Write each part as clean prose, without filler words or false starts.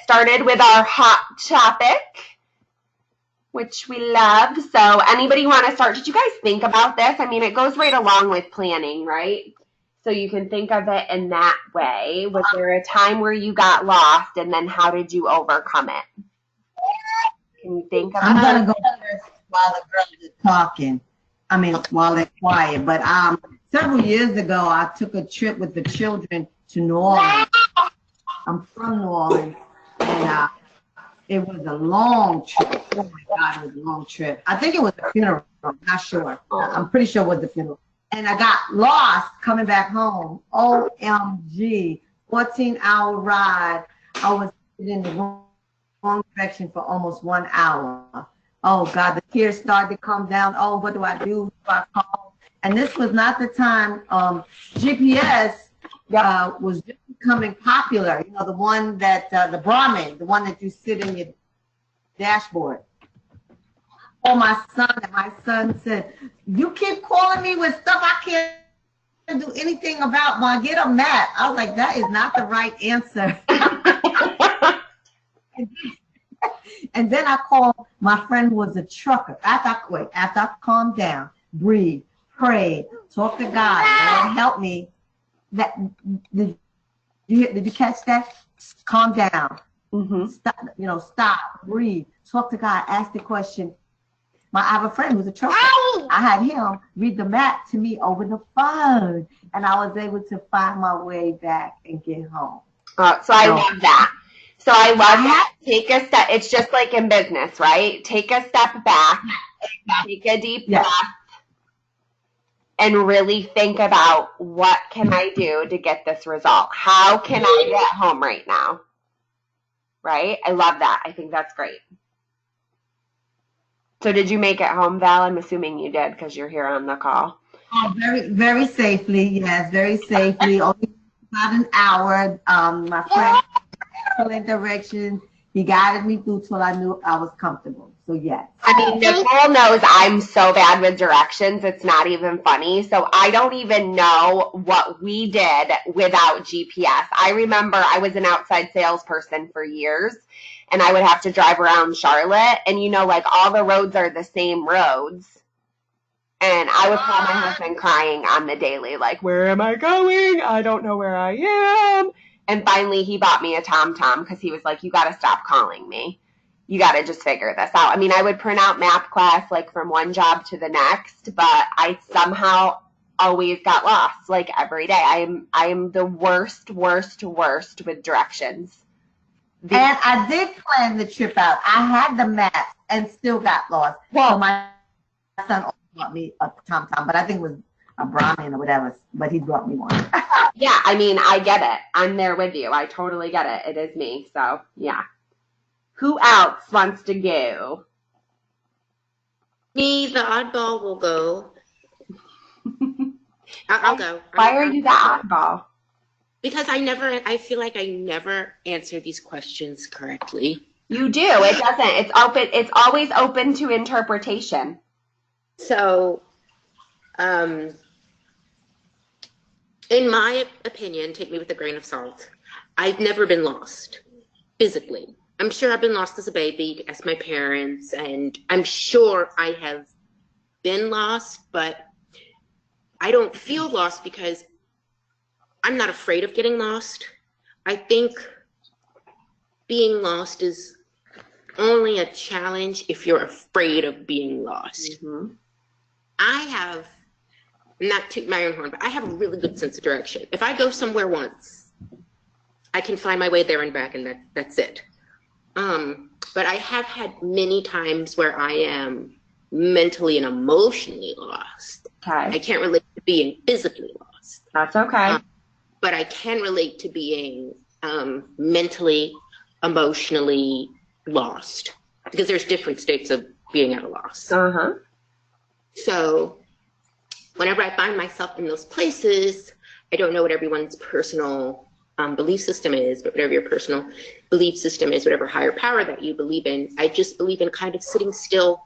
get started with our hot topic, which we love. So anybody want to start? Did you guys think about this? I mean, it goes right along with planning, right? So you can think of it in that way. Was there a time where you got lost, and then how did you overcome it? Can you think of it? I'm gonna go first while the girls are talking. I mean, while they're quiet. But several years ago, I took a trip with the children to New Orleans. I'm from New Orleans, and it was a long trip. Oh my God, it was a long trip. I think it was a funeral. I'm not sure. I'm pretty sure it was the funeral. And I got lost coming back home. OMG, 14-hour ride. I was in the wrong direction for almost 1 hour. Oh God, the tears started to come down. Oh, what do I do? Who do I call? And this was not the time GPS was just becoming popular. You know, the one that the Brahmin, the one that you sit in your dashboard. Oh, my son, and my son said, "You keep calling me with stuff I can't do anything about. Mom, get a map." I was like, that is not the right answer. And then I called my friend who was a trucker. After I calmed down, breathed, prayed, talked to God, Lord, help me. Did you catch that? Calm down. Mm-hmm. Stop, breathe, talk to God, ask the question. I have a friend who's a trucker. I had him read the map to me over the phone, and I was able to find my way back and get home. So I love that. So I love that. Take a step. It's just like in business, right? Take a step back, take a deep breath, and really think about, what can I do to get this result? How can I get home right now? Right? I love that. I think that's great. So did you make it home, Val? I'm assuming you did because you're here on the call. Oh, very, very safely. Yes, very safely. Only about an hour. My friend excellent directions. He guided me through till I knew I was comfortable. So yes. I mean, Nicole knows I'm so bad with directions. It's not even funny. So I don't even know what we did without GPS. I remember I was an outside salesperson for years, and I would have to drive around Charlotte, and like all the roads are the same roads. And I would call my husband crying on the daily, like, where am I going? I don't know where I am. And finally, he bought me a TomTom because he was like, you got to stop calling me. You got to just figure this out. I mean, I would print out map class like from one job to the next, but I somehow always got lost, like every day. I am the worst with directions. And I did plan the trip out. I had the map and still got lost. So my son also bought me a TomTom, but I think it was a Brahmin or whatever, but he brought me one. Yeah, I mean, I get it. I'm there with you. I totally get it. It is me. So, yeah. Who else wants to go? Me, the oddball, will go. I'll go. Why are you the oddball? Because I feel like I never answer these questions correctly. You do. It doesn't. It's open. It's always open to interpretation. So, in my opinion, take me with a grain of salt, I've never been lost physically. I'm sure I've been lost as a baby, as my parents, and I'm sure I have been lost, but I don't feel lost because I'm not afraid of getting lost. I think being lost is only a challenge if you're afraid of being lost. Mm-hmm. I have, not toot my own horn, but I have a really good sense of direction. If I go somewhere once, I can find my way there and back, and that's it. But I have had many times where I am mentally and emotionally lost. Okay. I can't relate to being physically lost. That's okay. But I can relate to being mentally, emotionally lost, because there's different states of being at a loss. Uh-huh. So whenever I find myself in those places, I don't know what everyone's personal belief system is, but whatever your personal belief system is, whatever higher power that you believe in, I just believe in kind of sitting still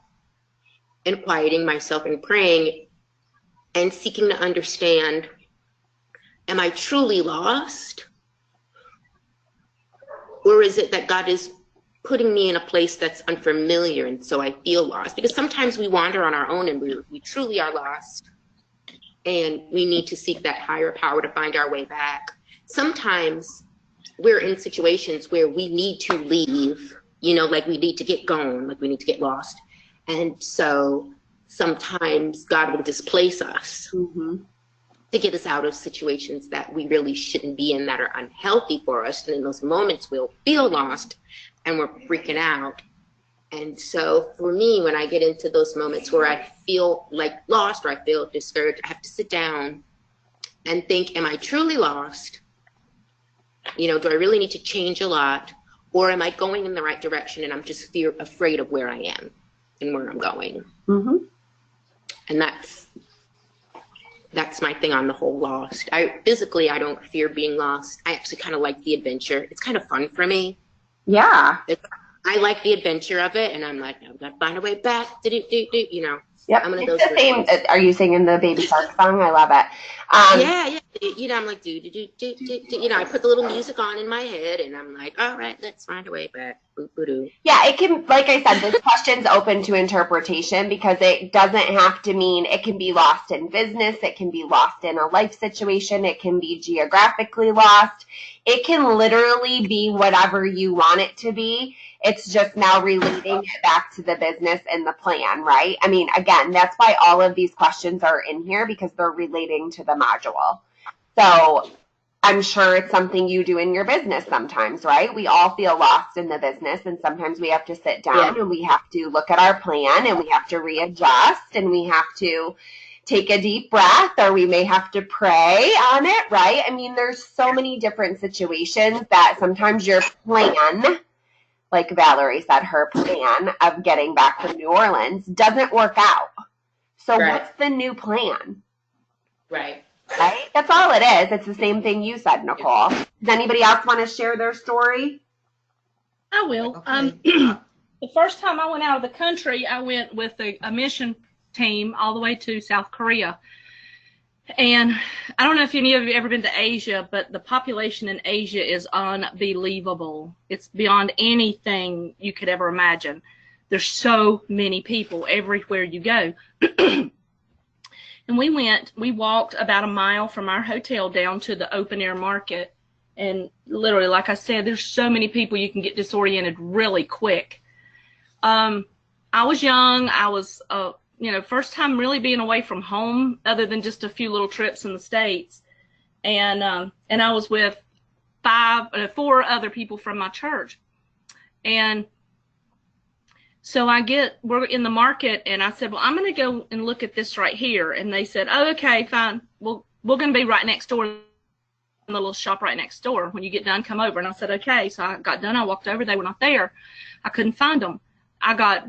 and quieting myself and praying and seeking to understand, am I truly lost? Or is it that God is putting me in a place that's unfamiliar and so I feel lost? Because sometimes we wander on our own and we truly are lost, and we need to seek that higher power to find our way back. Sometimes we're in situations where we need to leave, you know, like we need to get gone, like we need to get lost. And so sometimes God will displace us to get us out of situations that we really shouldn't be in, that are unhealthy for us. And in those moments, we'll feel lost and we're freaking out. And so for me, when I get into those moments where I feel like lost or I feel discouraged, I have to sit down and think, am I truly lost? You know, do I really need to change a lot? Or am I going in the right direction and I'm just afraid of where I am and where I'm going? And that's my thing on the whole lost. Physically, I don't fear being lost. I actually kind of like the adventure. It's kind of fun for me. Yeah. I like the adventure of it, and I'm like, I'm gonna find a way back. You know. Yep. I'm It's the same. Are you singing the Baby Shark song? I love it. Yeah. You know, I'm like, you know, I put the little music on in my head, and I'm like, all right, let's find a way back. Boo-boo-doo. Yeah, it can, like I said, this question's open to interpretation because it doesn't have to mean it can be lost in business. It can be lost in a life situation. It can be geographically lost. It can literally be whatever you want it to be. It's just now relating it back to the business and the plan, right? I mean, again, that's why all of these questions are in here, because they're relating to the module. So I'm sure it's something you do in your business sometimes, right? We all feel lost in the business, and sometimes we have to sit down and we have to look at our plan and we have to readjust and we have to take a deep breath, or we may have to pray on it, right? I mean, there's so many different situations that sometimes your plan, like Valerie said, her plan of getting back from New Orleans doesn't work out. So what's the new plan? Right. Right? That's all it is. It's the same thing you said, Nicole. Does anybody else want to share their story? I will. Okay. The first time I went out of the country, I went with a mission team all the way to South Korea. And I don't know if any of you have ever been to Asia, but the population in Asia is unbelievable. It's beyond anything you could ever imagine. There's so many people everywhere you go. And we walked about a mile from our hotel down to the open air market. And literally, like I said, there's so many people you can get disoriented really quick. I was young. I was, first time really being away from home other than just a few little trips in the States. And I was with 4 other people from my church. And so we're in the market, and I said, well, I'm going to go and look at this right here. And they said, oh, okay, fine. Well, we're going to be right next door, in the little shop right next door. When you get done, come over. And I said, okay. So I got done. I walked over. They were not there. I couldn't find them. I got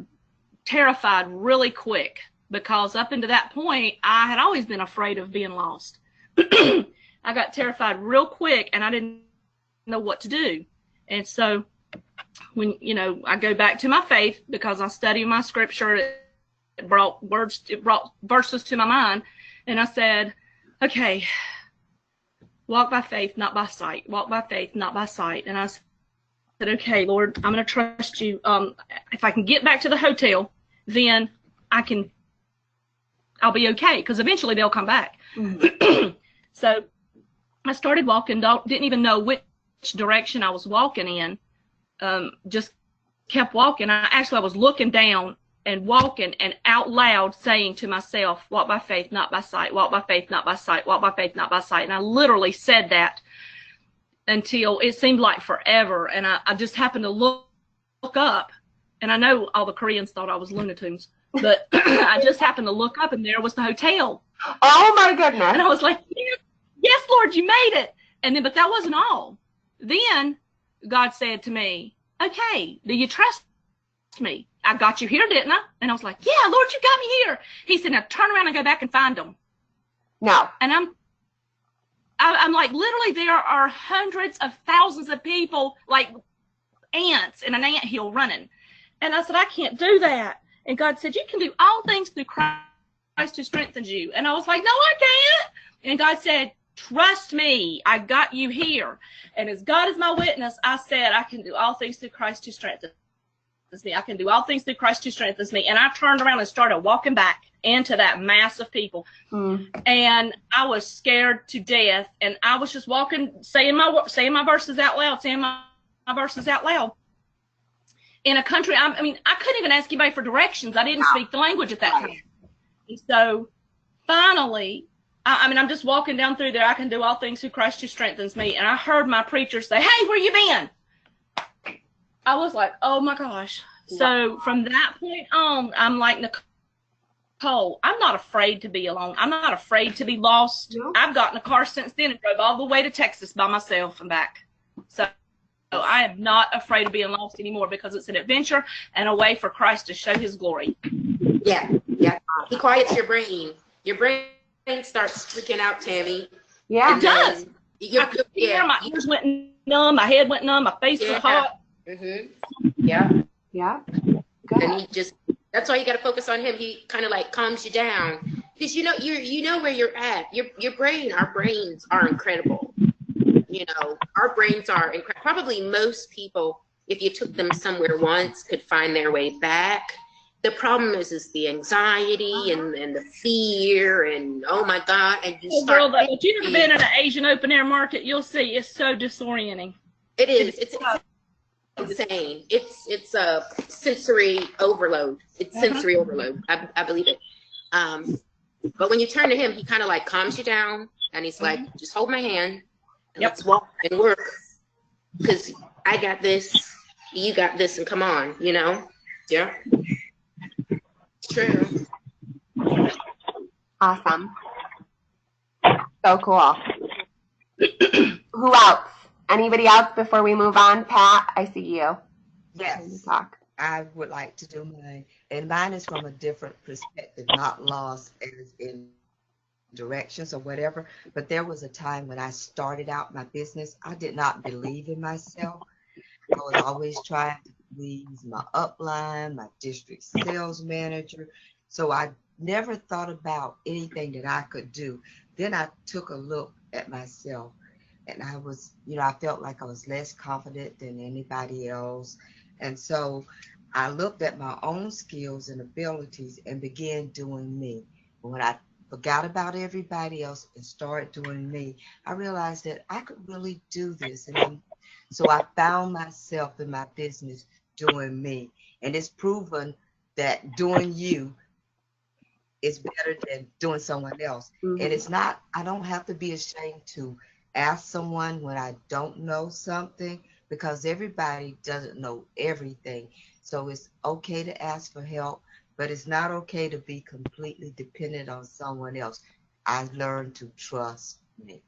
terrified really quick, because up until that point, I had always been afraid of being lost. I got terrified real quick, and I didn't know what to do. And so when, I go back to my faith, because I study my scripture, it brought verses to my mind. And I said, okay, walk by faith, not by sight. Walk by faith, not by sight. And I said, okay, Lord, I'm going to trust you. If I can get back to the hotel, then I'll be okay, because eventually they'll come back. Mm-hmm. So I started walking, didn't even know which direction I was walking in. Just kept walking. I was looking down and walking and out loud saying to myself, walk by faith, not by sight, walk by faith, not by sight, walk by faith, not by sight. And I literally said that until it seemed like forever. And I just happened to look up, and I know all the Koreans thought I was Looney Tunes, but I just happened to look up, and there was the hotel. Oh my goodness. And I was like, yes, Lord, you made it. And then, but that wasn't all. Then God said to me, okay, do you trust me? I got you here, didn't I? And I was like, yeah, Lord, you got me here. He said, now turn around and go back and find them. No. And I'm like, literally, there are hundreds of thousands of people, like ants in an anthill running. And I said, I can't do that. And God said, you can do all things through Christ who strengthens you. And I was like, no, I can't. And God said, Trust me, I got you here. And as God is my witness, I said, I can do all things through Christ who strengthens me. I can do all things through Christ who strengthens me. And I turned around and started walking back into that mass of people. And I was scared to death. And I was just walking, saying my verses out loud, saying my verses out loud. In a country, I mean, I couldn't even ask anybody for directions. I didn't speak the language at that time. And so finally, I mean, I'm just walking down through there. I can do all things through Christ who strengthens me. And I heard my preacher say, hey, where you been? I was like, oh my gosh. So from that point on, I'm like, Nicole, I'm not afraid to be alone. I'm not afraid to be lost. No. I've gotten a car since then and drove all the way to Texas by myself and back. So I am not afraid of being lost anymore because it's an adventure and a way for Christ to show his glory. Yeah. He quiets your brain. Your brain starts freaking out, Tammy. Yeah, it does. My ears went numb, my head went numb, my face was hot. Yeah. Good. And that's why you got to focus on him. He kind of like calms you down because you know where you're at. Your brain, our brains are incredible. You know, our brains are incredible. Probably most people, if you took them somewhere once, could find their way back. The problem is the anxiety and the fear and oh my God, and you start. Girl, if you've been in an Asian open air market, you'll see it's so disorienting. It is. It's insane. It's a sensory overload. It's sensory overload. I believe it. But when you turn to him, he kind of like calms you down, and he's like, just hold my hand, and let's walk and work, because I got this, you got this, and come on, you know. Yeah. True. Awesome. So cool. Who else? Anybody else before we move on? Pat, I see you. Yes. Talk. I would like to do mine. And mine is from a different perspective, not lost as in directions or whatever. But there was a time when I started out my business, I did not believe in myself. I was always trying to please my upline, my district sales manager. So I never thought about anything that I could do. Then I took a look at myself and I was, I felt like I was less confident than anybody else. And so I looked at my own skills and abilities and began doing me. When I forgot about everybody else and started doing me, I realized that I could really do this. And so I found myself in my business doing me. And it's proven that doing you is better than doing someone else. Mm-hmm. And it's not, I don't have to be ashamed to ask someone when I don't know something, because everybody doesn't know everything. So it's okay to ask for help, but it's not okay to be completely dependent on someone else. I learned to trust me.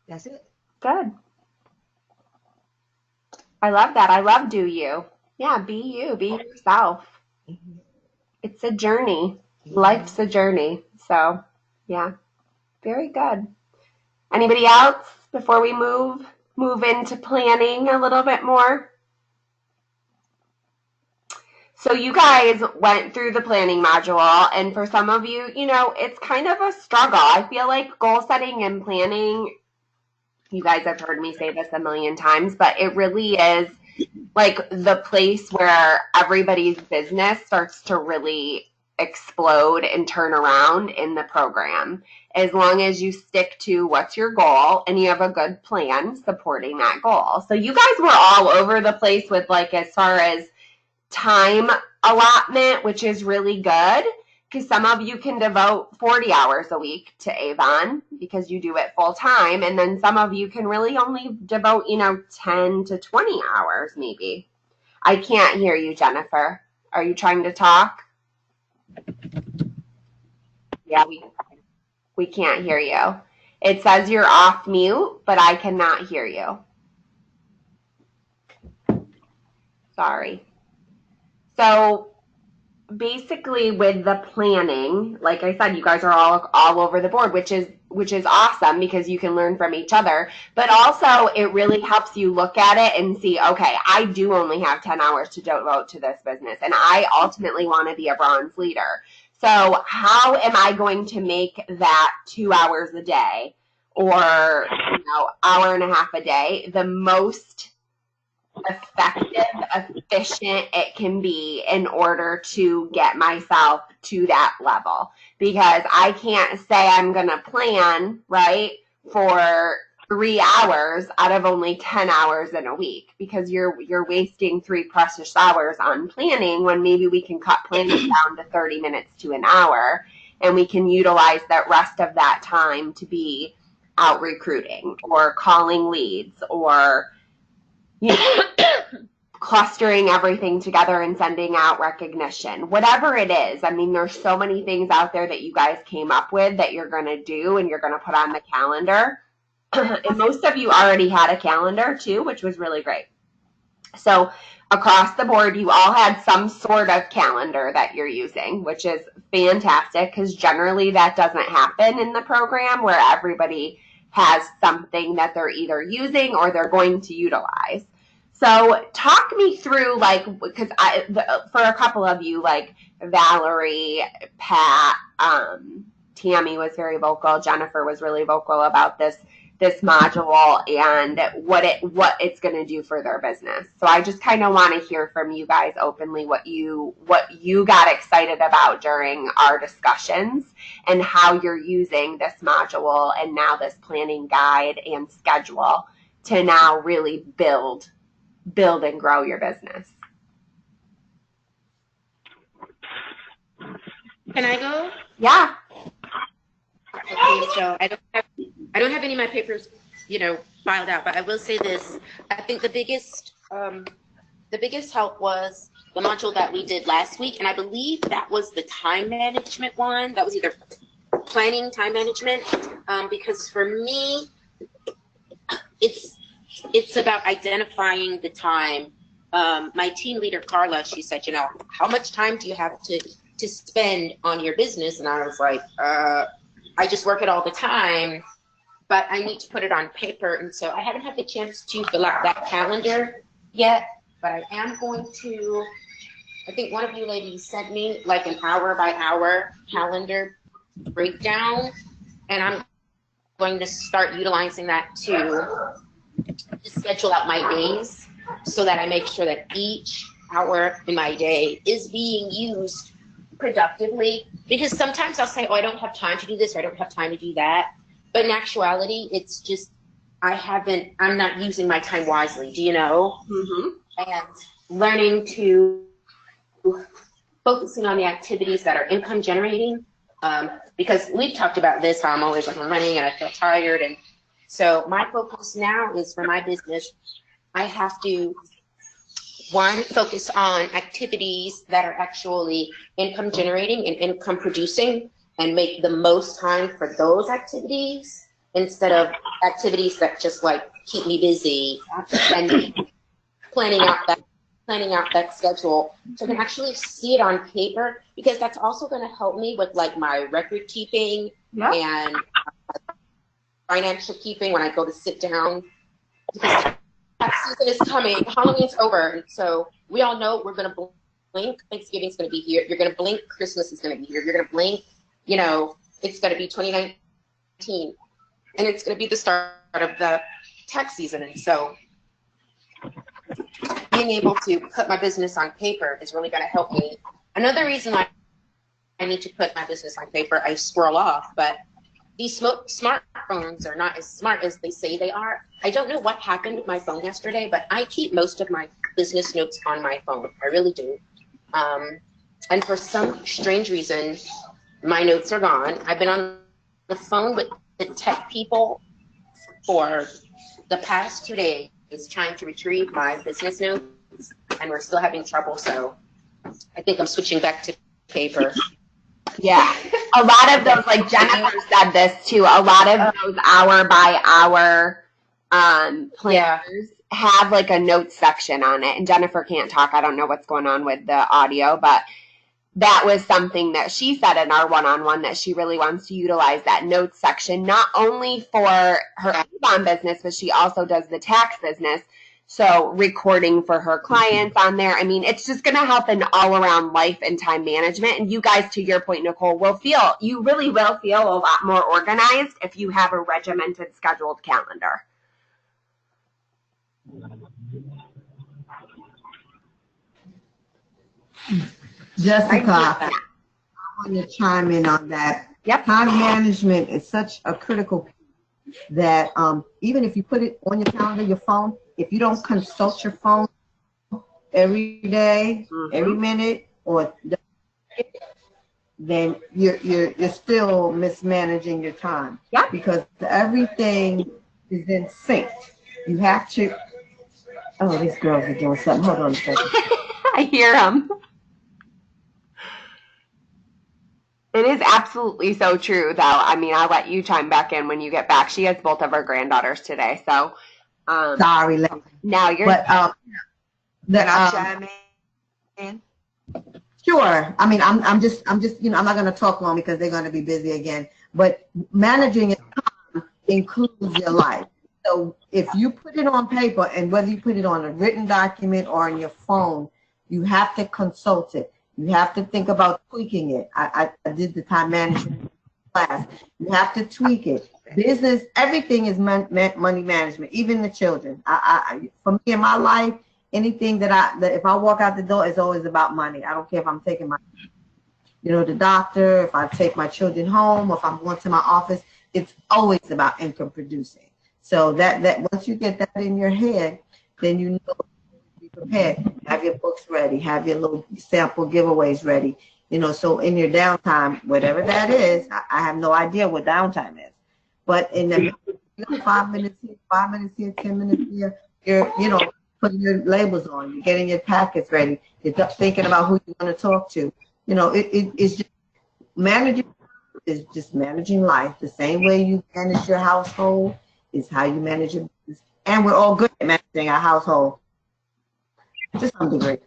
That's it. Good. I love that. I love do you. Yeah, be you. Be yourself. Mm-hmm. It's a journey. Mm-hmm. Life's a journey. So, yeah. Very good. Anybody else before we move into planning a little bit more? So you guys went through the planning module, and for some of you, it's kind of a struggle. I feel like goal setting and planning, you guys have heard me say this a million times, but it really is like the place where everybody's business starts to really explode and turn around in the program. As long as you stick to what's your goal and you have a good plan supporting that goal. So you guys were all over the place with as far as time allotment, which is really good because some of you can devote 40 hours a week to Avon because you do it full time. And then some of you can really only devote, 10 to 20 hours maybe. I can't hear you, Jennifer. Are you trying to talk? Yeah, we can't hear you. It says you're off mute, but I cannot hear you. Sorry. So basically with the planning, like I said, you guys are all over the board, which is awesome because you can learn from each other. But also it really helps you look at it and see, okay, I do only have 10 hours to devote to this business, and I ultimately want to be a bronze leader. So how am I going to make that 2 hours a day or, hour and a half a day the most effective, efficient it can be in order to get myself to that level? Because I can't say I'm going to plan, right, for 3 hours out of only 10 hours in a week, because you're wasting 3 precious hours on planning when maybe we can cut planning down to 30 minutes to an hour, and we can utilize that rest of that time to be out recruiting or calling leads or clustering everything together and sending out recognition, whatever it is. I mean, there's so many things out there that you guys came up with that you're going to do and you're going to put on the calendar. And most of you already had a calendar too, which was really great. So across the board, you all had some sort of calendar that you're using, which is fantastic, because generally that doesn't happen in the program, where everybody has something that they're either using or they're going to utilize. So talk me through, like, because for a couple of you, like Valerie, Pat, Tammy was very vocal, Jennifer was really vocal about this module and what it's going to do for their business. So I just kind of want to hear from you guys openly what you got excited about during our discussions and how you're using this module and now this planning guide and schedule to now really build and grow your business. Can I go? Yeah. Okay, so I don't have any of my papers, filed out, but I will say this. I think the biggest help was the module that we did last week, and I believe that was the time management one. That was either planning, time management, because for me, it's about identifying the time. My team leader, Carla, she said, how much time do you have to spend on your business? And I was like, I just work it all the time, but I need to put it on paper. And so I haven't had the chance to fill out that calendar yet, but I am going to. I think one of you ladies sent me like an hour by hour calendar breakdown, and I'm going to start utilizing that to schedule out my days so that I make sure that each hour in my day is being used productively. Because sometimes I'll say, I don't have time to do this, or I don't have time to do that. But in actuality, it's just I'm not using my time wisely, do you know? Mm-hmm. And learning to focusing on the activities that are income generating. Because we've talked about this, how I'm always like, I'm running and I feel tired. And so my focus now is, for my business, I have to, one, focus on activities that are actually income generating and income producing, and make the most time for those activities instead of activities that just like keep me busy, and planning out that schedule so I can actually see it on paper, because that's also going to help me with like my record keeping and financial keeping when I go to sit down. Because that season is coming, Halloween's over, and so we all know we're going to blink, Thanksgiving's going to be here, you're going to blink, Christmas is going to be here, you're going to blink, it's going to be 2019, and it's going to be the start of the tax season. And so being able to put my business on paper is really going to help me. Another reason why I need to put my business on paper, I scroll off, but these smartphones are not as smart as they say they are. I don't know what happened with my phone yesterday, but I keep most of my business notes on my phone. I really do. And for some strange reason, my notes are gone. I've been on the phone with the tech people for the past 2 days trying to retrieve my business notes, and we're still having trouble. So I think I'm switching back to paper. Yeah. A lot of those, like Jennifer said this too, a lot of those hour by hour planners have like a notes section on it. And Jennifer can't talk. I don't know what's going on with the audio, but that was something that she said in our one-on-one, that she really wants to utilize that notes section, not only for her Avon business, but she also does the tax business. So recording for her clients on there. I mean, it's just going to help in all around life and time management. And you guys, to your point, Nicole, you really will feel a lot more organized if you have a regimented, scheduled calendar. Jessica, I want to chime in on that. Yep. Time management is such a critical piece that even if you put it on your calendar, your phone, if you don't consult your phone every day, every minute, or then you're still mismanaging your time. Yeah. Because everything is in sync. You have to. Oh, these girls are doing something. Hold on a second. I hear them. It is absolutely so true, though. I mean, I'll let you chime back in when you get back. She has both of her granddaughters today, so. Sorry, lady. Now you're. But Can I chime in? Sure. I mean, I'm just, I'm not going to talk long because they're going to be busy again. But managing your time includes your life. So if you put it on paper, and whether you put it on a written document or on your phone, you have to consult it. You have to think about tweaking it. I did the time management class. You have to tweak it. Business, everything is money management, even the children. For me in my life, anything that if I walk out the door, it's always about money. I don't care if I'm taking the doctor, if I take my children home, or if I'm going to my office, it's always about income producing. So that once you get that in your head, then you know, be prepared. Have your books ready, have your little sample giveaways ready. So in your downtime, whatever that is, I have no idea what downtime is. But in the 5 minutes here, 10 minutes here, you're putting your labels on, you're getting your packets ready, you're thinking about who you want to talk to. It's just managing life. The same way you manage your household is how you manage your business. And we're all good at managing our household to some degree.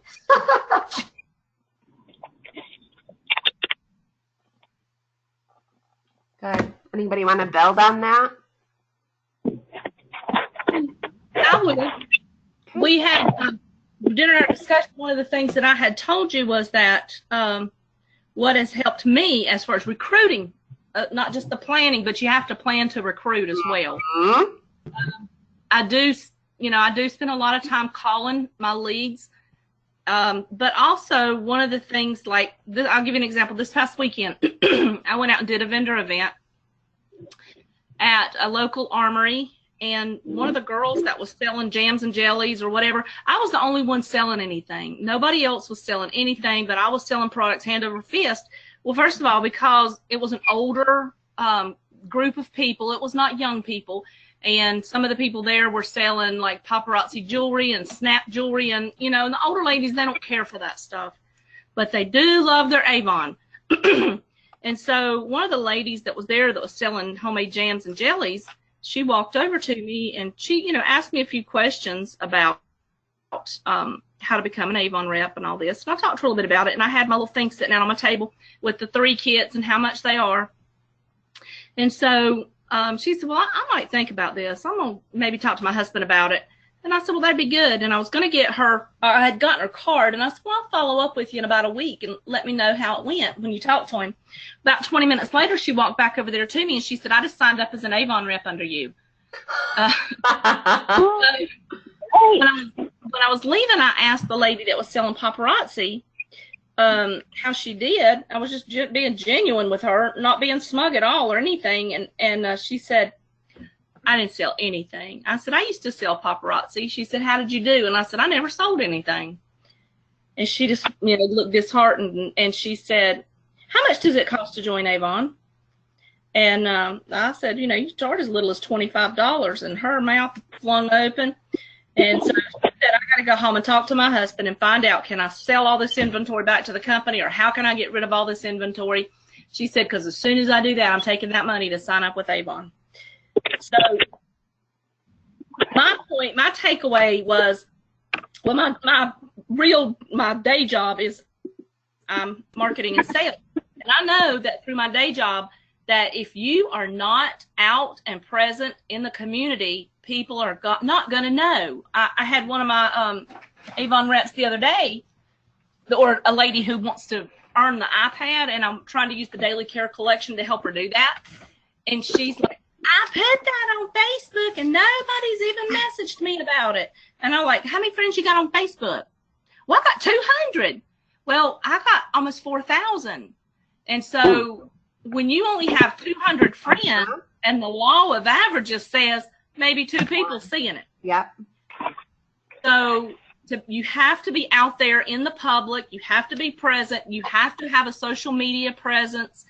Good. Anybody want to build on that? I would. We had during our discussion, one of the things that I had told you was that what has helped me as far as recruiting, not just the planning, but you have to plan to recruit as well. I do spend a lot of time calling my leads, but also one of the things, like this, I'll give you an example. This past weekend, I went out and did a vendor event at a local armory. And one of the girls that was selling jams and jellies or whatever, I was the only one selling anything. Nobody else was selling anything, but I was selling products hand over fist. Well, first of all, because it was an older group of people. It was not young people. And some of the people there were selling like paparazzi jewelry and snap jewelry. And, and the older ladies, they don't care for that stuff. But they do love their Avon. And so one of the ladies that was there that was selling homemade jams and jellies, she walked over to me and she, asked me a few questions about how to become an Avon rep and all this. And I talked to her a little bit about it. And I had my little thing sitting out on my table with the 3 kits and how much they are. And so she said, well, I might think about this. I'm going to maybe talk to my husband about it. And I said, well, that'd be good. And I was going to get her, I had gotten her card. And I said, well, I'll follow up with you in about a week and let me know how it went when you talk to him. About 20 minutes later, she walked back over there to me and she said, I just signed up as an Avon rep under you. When I was leaving, I asked the lady that was selling paparazzi how she did. I was just being genuine with her, not being smug at all or anything. And she said, I didn't sell anything. I said, I used to sell paparazzi. She said, how did you do? And I said, I never sold anything. And she just, looked disheartened. And she said, how much does it cost to join Avon? And I said, you start as little as $25. And her mouth flung open. And so she said, I got to go home and talk to my husband and find out, can I sell all this inventory back to the company, or how can I get rid of all this inventory? She said, because as soon as I do that, I'm taking that money to sign up with Avon. So my takeaway was, well, my day job is marketing and sales. And I know that through my day job, that if you are not out and present in the community, people are not going to know. I had one of my Avon reps the other day, or a lady who wants to earn the iPad, and I'm trying to use the Daily Care collection to help her do that. And she's like, I put that on Facebook and nobody's even messaged me about it. And I'm like, how many friends you got on Facebook? Well, I got 200. Well, I got almost 4,000. And so when you only have 200 friends and the law of averages says maybe 2 people seeing it. Yep. So you have to be out there in the public. You have to be present. You have to have a social media presence.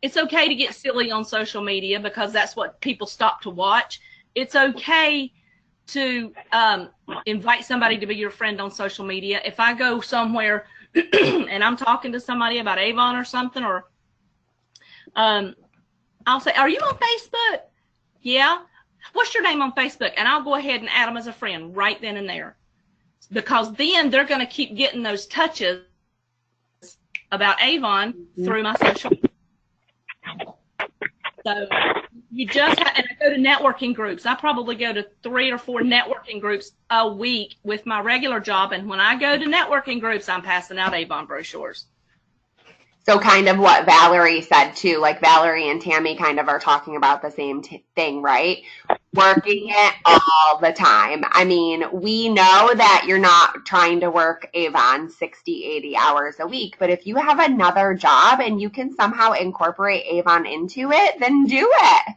It's okay to get silly on social media because that's what people stop to watch. It's okay to invite somebody to be your friend on social media. If I go somewhere and I'm talking to somebody about Avon or something, or I'll say, are you on Facebook? Yeah. What's your name on Facebook? And I'll go ahead and add them as a friend right then and there. Because then they're going to keep getting those touches about Avon through my social media. So you just have, and I go to networking groups. I probably go to 3 or 4 networking groups a week with my regular job. And when I go to networking groups, I'm passing out Avon brochures. So kind of what Valerie said too, like Valerie and Tammy kind of are talking about the same thing, right? Working it all the time. I mean, we know that you're not trying to work Avon 60, 80 hours a week, but if you have another job and you can somehow incorporate Avon into it, then do it.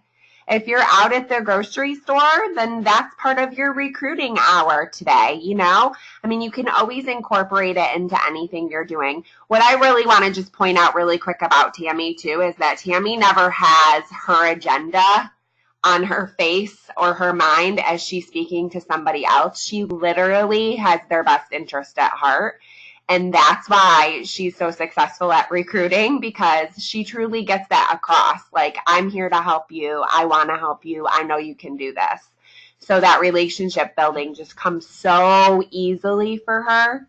If you're out at the grocery store, then that's part of your recruiting hour today, you know? I mean, you can always incorporate it into anything you're doing. What I really want to just point out really quick about Tammy, too, is that Tammy never has her agenda on her face or her mind as she's speaking to somebody else. She literally has their best interest at heart. And that's why she's so successful at recruiting, because she truly gets that across. Like, I'm here to help you. I want to help you. I know you can do this. So that relationship building just comes so easily for her.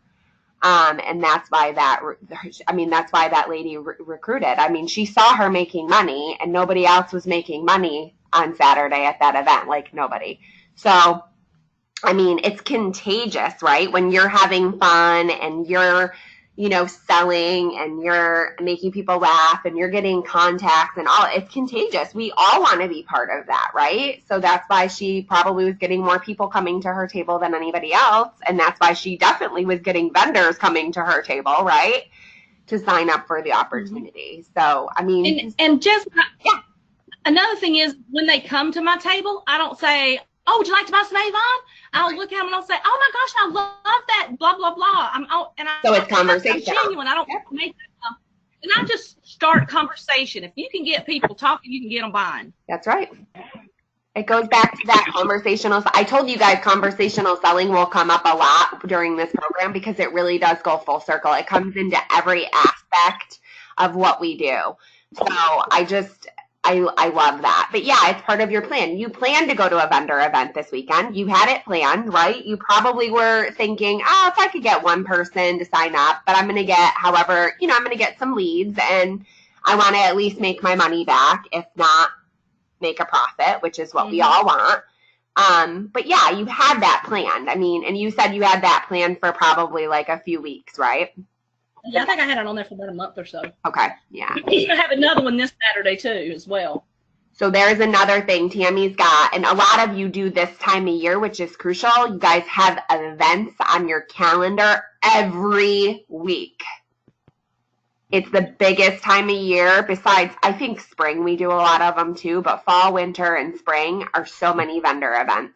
And that's why that's why that lady recruited. I mean, she saw her making money and nobody else was making money on Saturday at that event. Like, nobody. So, I mean, it's contagious, right? When you're having fun and you're, you know, selling and you're making people laugh and you're getting contacts and all, it's contagious. We all want to be part of that, right? So that's why she probably was getting more people coming to her table than anybody else. And that's why she definitely was getting vendors coming to her table, right? To sign up for the opportunity. So, I mean. And just, yeah. Another thing is when they come to my table, I don't say, oh, would you like to buy some Avon? I'll look at them and I'll say, oh my gosh, I love that, blah, blah, blah. So it's conversation. I'm genuine. I don't make that up. And I just start conversation. If you can get people talking, you can get them buying. That's right. It goes back to that conversational. I told you guys conversational selling will come up a lot during this program because it really does go full circle. It comes into every aspect of what we do. So I love that. But yeah, it's part of your plan. You plan to go to a vendor event this weekend. You had it planned, right? You probably were thinking, if I could get one person to sign up, but I'm going to get, however, I'm going to get some leads and I want to at least make my money back, if not make a profit, which is what we all want. But yeah, you had that planned. I mean, and you said you had that planned for probably like a few weeks, right? Yeah, I think I had it on there for about a month or so. Okay, yeah. I have another one this Saturday too, as well. So there's another thing Tammy's got, and a lot of you do this time of year, which is crucial. You guys have events on your calendar every week. It's the biggest time of year. Besides, I think spring, we do a lot of them too, but fall, winter, and spring are so many vendor events.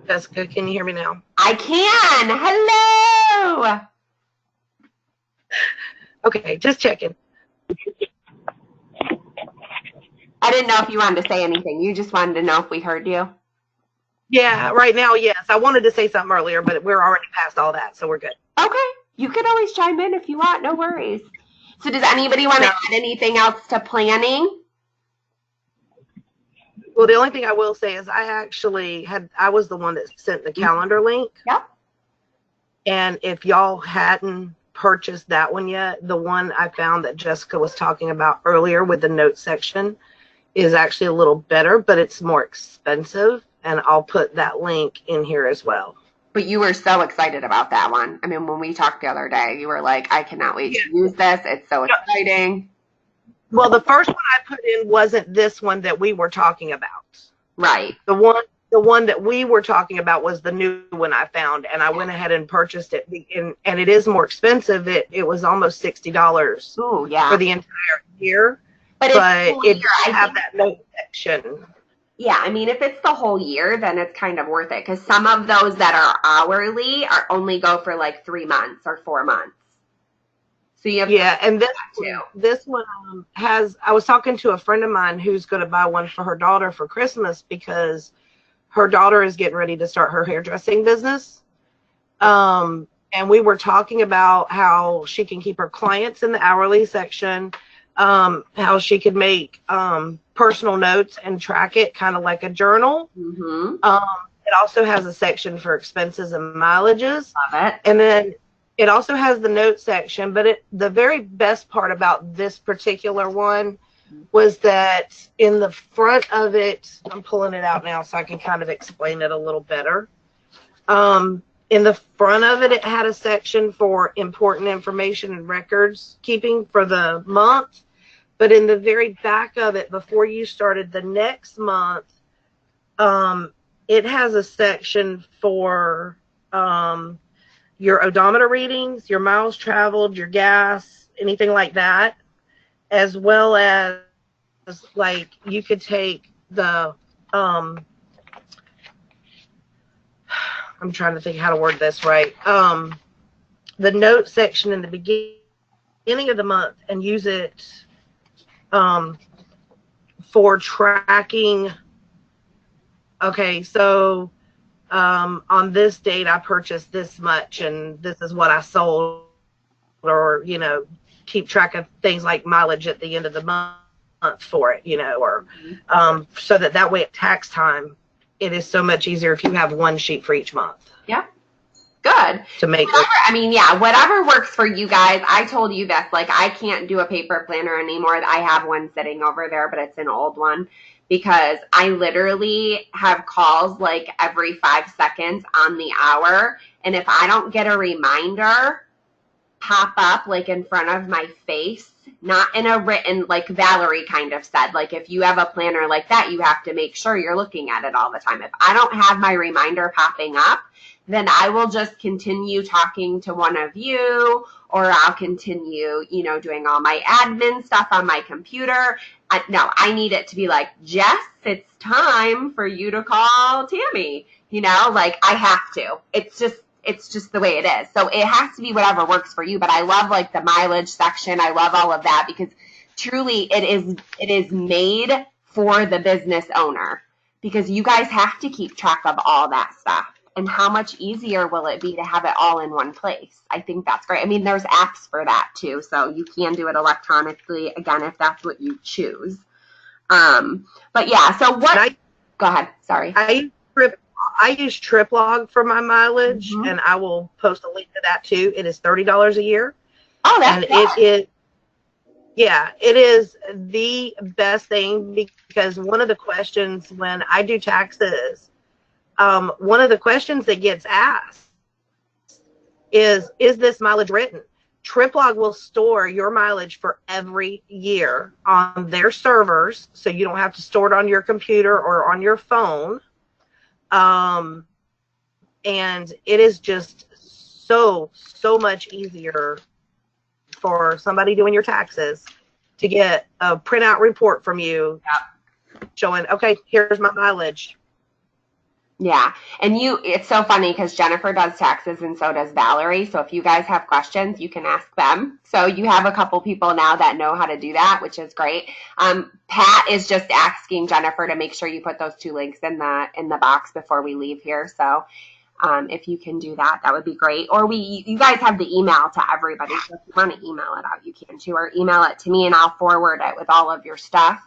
Jessica, can you hear me now? I can. Hello. Okay, just checking. I didn't know if you wanted to say anything. You just wanted to know if we heard you. Yeah, right now, yes. I wanted to say something earlier, but we're already past all that, so we're good. Okay. You can always chime in if you want. No worries. So does anybody want to add anything else to planning? Well, the only thing I will say is I was the one that sent the calendar link. Yep. And if y'all hadn't purchased that one yet. The one I found that Jessica was talking about earlier with the note section is actually a little better, but it's more expensive. And I'll put that link in here as well. But you were so excited about that one. I mean, when we talked the other day, you were like, I cannot wait to use this. It's so exciting. Well, the first one I put in wasn't this one that we were talking about. Right. The one that we were talking about was the new one I found, and I went ahead and purchased it. And it is more expensive. It was almost $60 Ooh, yeah. for the entire year. But it does have that note section. Yeah, I mean, if it's the whole year, then it's kind of worth it, because some of those that are hourly are only go for like 3 months or 4 months. So you have and this one has. I was talking to a friend of mine who's going to buy one for her daughter for Christmas because her daughter is getting ready to start her hairdressing business. And we were talking about how she can keep her clients in the hourly section, how she could make personal notes and track it kind of like a journal. Mm-hmm. It also has a section for expenses and mileages. Love it. And then it also has the note section, but the very best part about this particular one was that in the front of it, I'm pulling it out now so I can kind of explain it a little better. In the front of it, it had a section for important information and records keeping for the month. But in the very back of it, before you started the next month, it has a section for your odometer readings, your miles traveled, your gas, anything like that, as well as like you could take the I'm trying to think how to word this right. The note section in the beginning of the month and use it for tracking. Okay, so on this date I purchased this much and this is what I sold, or keep track of things like mileage at the end of the month for it, or so that way at tax time it is so much easier if you have one sheet for each month. Yeah. Good. To make it. I mean, yeah, whatever works for you guys. I told you this, like, I can't do a paper planner anymore. I have one sitting over there, but it's an old one because I literally have calls like every 5 seconds on the hour. And if I don't get a reminder pop up like in front of my face, not in a written, like Valerie kind of said, like if you have a planner like that, you have to make sure you're looking at it all the time. If I don't have my reminder popping up, then I will just continue talking to one of you, or I'll continue, doing all my admin stuff on my computer. I need it to be like, Jess, it's time for you to call Tammy, like I have to. It's just the way it is. So it has to be whatever works for you. But I love like the mileage section. I love all of that because truly it is made for the business owner, because you guys have to keep track of all that stuff. And how much easier will it be to have it all in one place? I think that's great. I mean, there's apps for that too. So you can do it electronically, again, if that's what you choose. But yeah, so go ahead. Sorry. I use TripLog for my mileage, and I will post a link to that too. It is $30 a year. Oh, that's good. It is the best thing, because one of the questions when I do taxes, one of the questions that gets asked is this mileage written? TripLog will store your mileage for every year on their servers, so you don't have to store it on your computer or on your phone. And it is just so much easier for somebody doing your taxes to get a printout report from you showing, okay, here's my mileage. Yeah. And it's so funny because Jennifer does taxes and so does Valerie. So if you guys have questions, you can ask them. So you have a couple people now that know how to do that, which is great. Pat is just asking Jennifer to make sure you put those 2 links in the box before we leave here. So if you can do that, that would be great. Or you guys have the email to everybody. So if you want to email it out, you can too, or email it to me and I'll forward it with all of your stuff.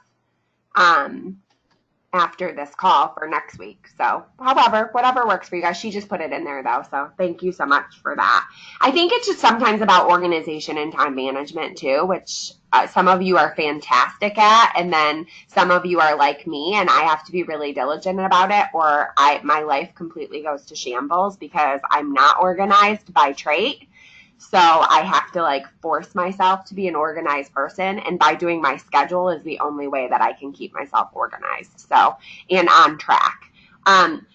after this call for next week. So, however, whatever works for you guys. She just put it in there though. So thank you so much for that. I think it's just sometimes about organization and time management too, which some of you are fantastic at. And then some of you are like me and I have to be really diligent about it, or my life completely goes to shambles because I'm not organized by trait. So I have to like force myself to be an organized person. And by doing my schedule is the only way that I can keep myself organized. So, and on track.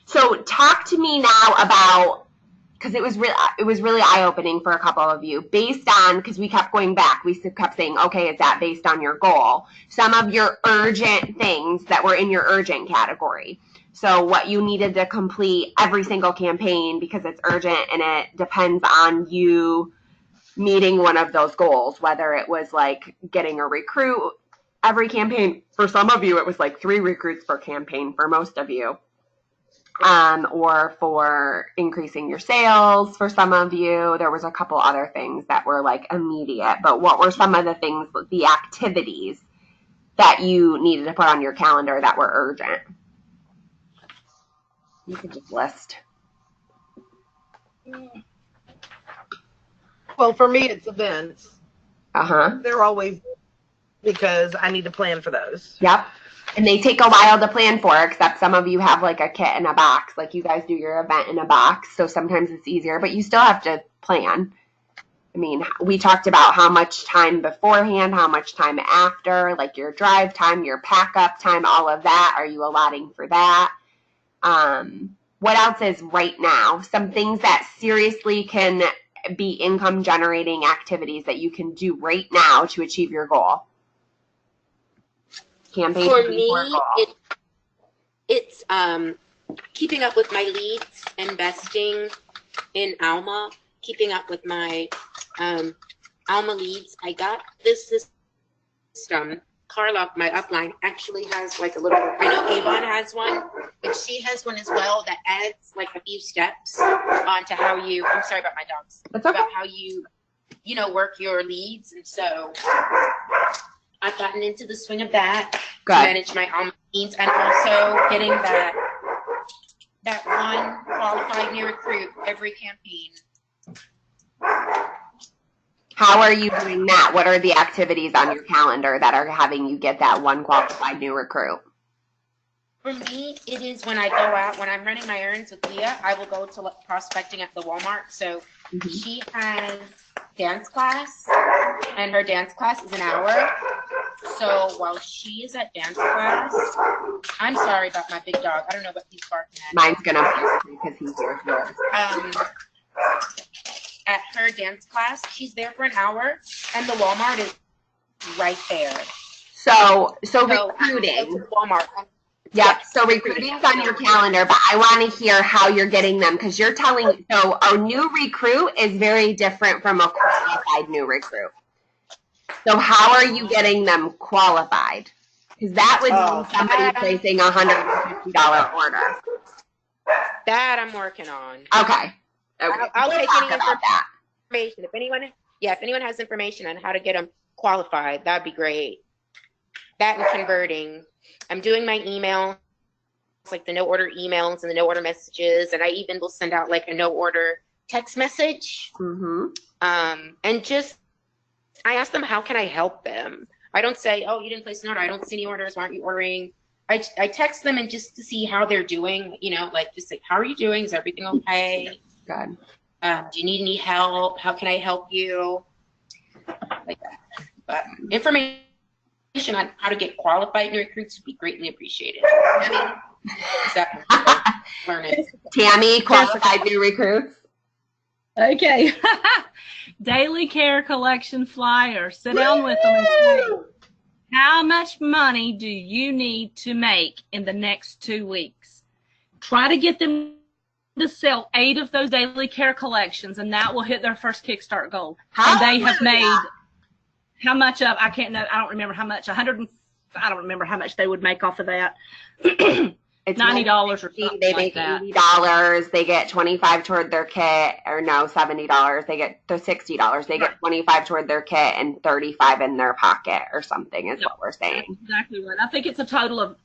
So talk to me now about, because it was really eye-opening for a couple of you based on, because we kept going back. We kept saying, okay, is that based on your goal? Some of your urgent things that were in your urgent category. So what you needed to complete every single campaign because it's urgent and it depends on you meeting one of those goals, whether it was like getting a recruit every campaign. For some of you, it was like 3 recruits per campaign for most of you. Or for increasing your sales for some of you. There was a couple other things that were like immediate, but what were some of the things, the activities that you needed to put on your calendar that were urgent? You could just list. Well, for me, it's events. Uh-huh. They're always because I need to plan for those. Yep. And they take a while to plan for, except some of you have like a kit in a box. Like you guys do your event in a box. So sometimes it's easier, but you still have to plan. I mean, we talked about how much time beforehand, how much time after, like your drive time, your pack up time, all of that. Are you allotting for that? What else is right now? Some things that seriously can be income generating activities that you can do right now to achieve your goal. Campaign for me, it's keeping up with my leads, investing in Alma, keeping up with my Alma leads. I got this system. Carla, my upline, actually has like a little, I know Avon has one, but she has one as well that adds like a few steps onto how you, I'm sorry about my dogs, That's okay. about how you work your leads. And so I've gotten into the swing of that Good. to manage my Alma leads, and also getting that one qualified new recruit every campaign. How are you doing that? What are the activities on your calendar that are having you get that one qualified new recruit? For me, it is when I go out, when I'm running my errands with Leah, I will go to prospecting at the Walmart. So she has dance class, and her dance class is an hour. So while she is at dance class, I'm sorry about my big dog. I don't know what he's barking at. Mine's going to because he's yours. At her dance class, she's there for an hour, and the Walmart is right there. So recruiting. Walmart. Yep. So recruiting's on your calendar, but I want to hear how you're getting them because you're telling. So a new recruit is very different from a qualified new recruit. So how are you getting them qualified? Because that would mean somebody placing a $150 order. That I'm working on. Okay. I'll take any information. If anyone has information on how to get them qualified, that'd be great. That and converting. I'm doing my emails, like the no order emails and the no order messages, and I even will send out like a no order text message. And just I ask them, how can I help them? I don't say, oh, you didn't place an order. I don't see any orders. Why aren't you ordering? I text them and just to see how they're doing. Like just like, how are you doing? Is everything okay? Good. Do you need any help? How can I help you? Like that. But information on how to get qualified new recruits would be greatly appreciated. Exactly. Learn it. Tammy, qualified new recruits. Okay. Daily care collection flyer. Sit down with them and say, how much money do you need to make in the next 2 weeks? Try to get them to sell 8 of those daily care collections, and that will hit their first Kickstart goal. And they have made how much of, I don't remember how much, I don't remember how much they would make off of that. It's $90 or something. They make $80. They get $25 toward their kit, or no, $70. They get the $60. They get $25 toward their kit and $35 in their pocket or something is what we're saying. That's exactly right. I think it's a total of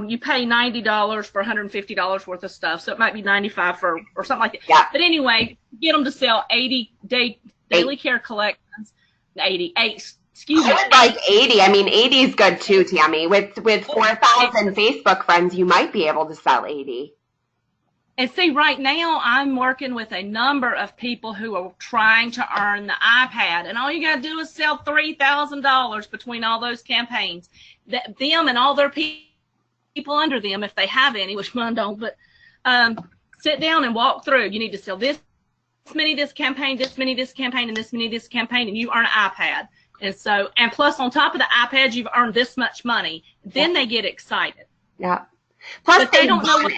you pay $90 for $150 worth of stuff, so it might be $95 for or something like that. Yeah. But anyway, get them to sell 80 daily care collections. 88. Excuse me. I would like 80. I mean, 80 is good too, Tammy. With 4,000 Facebook friends, you might be able to sell 80. And see, right now I'm working with a number of people who are trying to earn the iPad, and all you got to do is sell $3,000 between all those campaigns. Them and all their people under them, if they have any, which mine don't, but sit down and walk through. You need to sell this many this campaign, this many this campaign, and this many this campaign, and you earn an iPad. And plus on top of the iPad, you've earned this much money. Then they get excited. Yeah. Plus But they don't know what.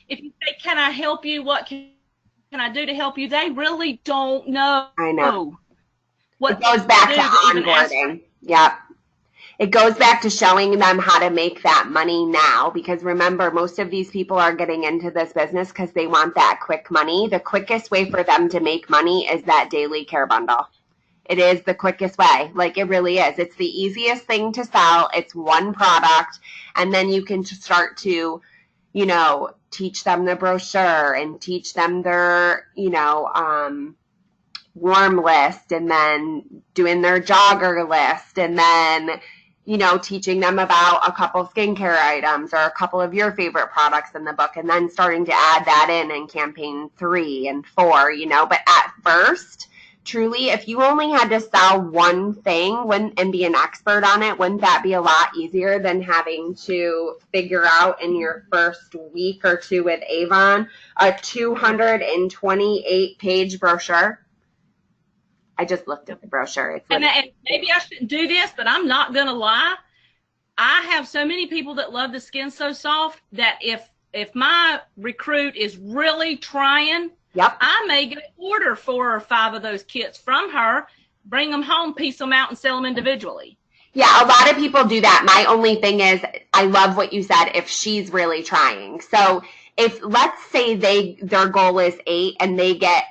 If you say, can I help you? What can I do to help you? They really don't know. I know. What it goes back to even ask onboarding. Yep. It goes back to showing them how to make that money now, because remember, most of these people are getting into this business because they want that quick money. The quickest way for them to make money is that daily care bundle. It is the quickest way. Like, it really is. It's the easiest thing to sell. It's one product, and then you can start to, teach them the brochure and teach them their, warm list, and then doing their jogger list, and then, teaching them about a couple skincare items or a couple of your favorite products in the book, and then starting to add that in campaign 3 and 4, But at first, truly, if you only had to sell one thing and be an expert on it, wouldn't that be a lot easier than having to figure out in your first week or two with Avon a 228-page brochure? I just looked at the brochure. And maybe I shouldn't do this, but I'm not going to lie. I have so many people that love the Skin So Soft that if my recruit is really trying, yep, I may get an order 4 or 5 of those kits from her, bring them home, piece them out, and sell them individually. Yeah, a lot of people do that. My only thing is, I love what you said, if she's really trying. So if, let's say their goal is 8 and they get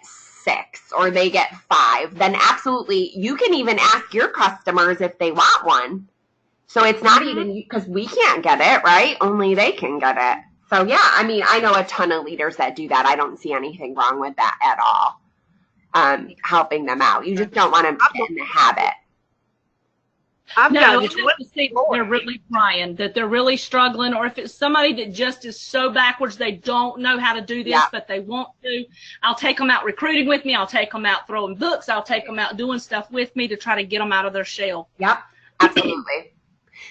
6 or they get 5, then absolutely, you can even ask your customers if they want one. So it's not even, because we can't get it, right? Only they can get it. So yeah, I know a ton of leaders that do that. I don't see anything wrong with that at all. Helping them out. You just don't want to get in the habit. I've No, got I have to see that they're really trying, that they're really struggling, or if it's somebody that just is so backwards they don't know how to do this, Yeah. but they want to. I'll take them out recruiting with me. I'll take them out throwing books. I'll take them out doing stuff with me to try to get them out of their shell. Yep, absolutely.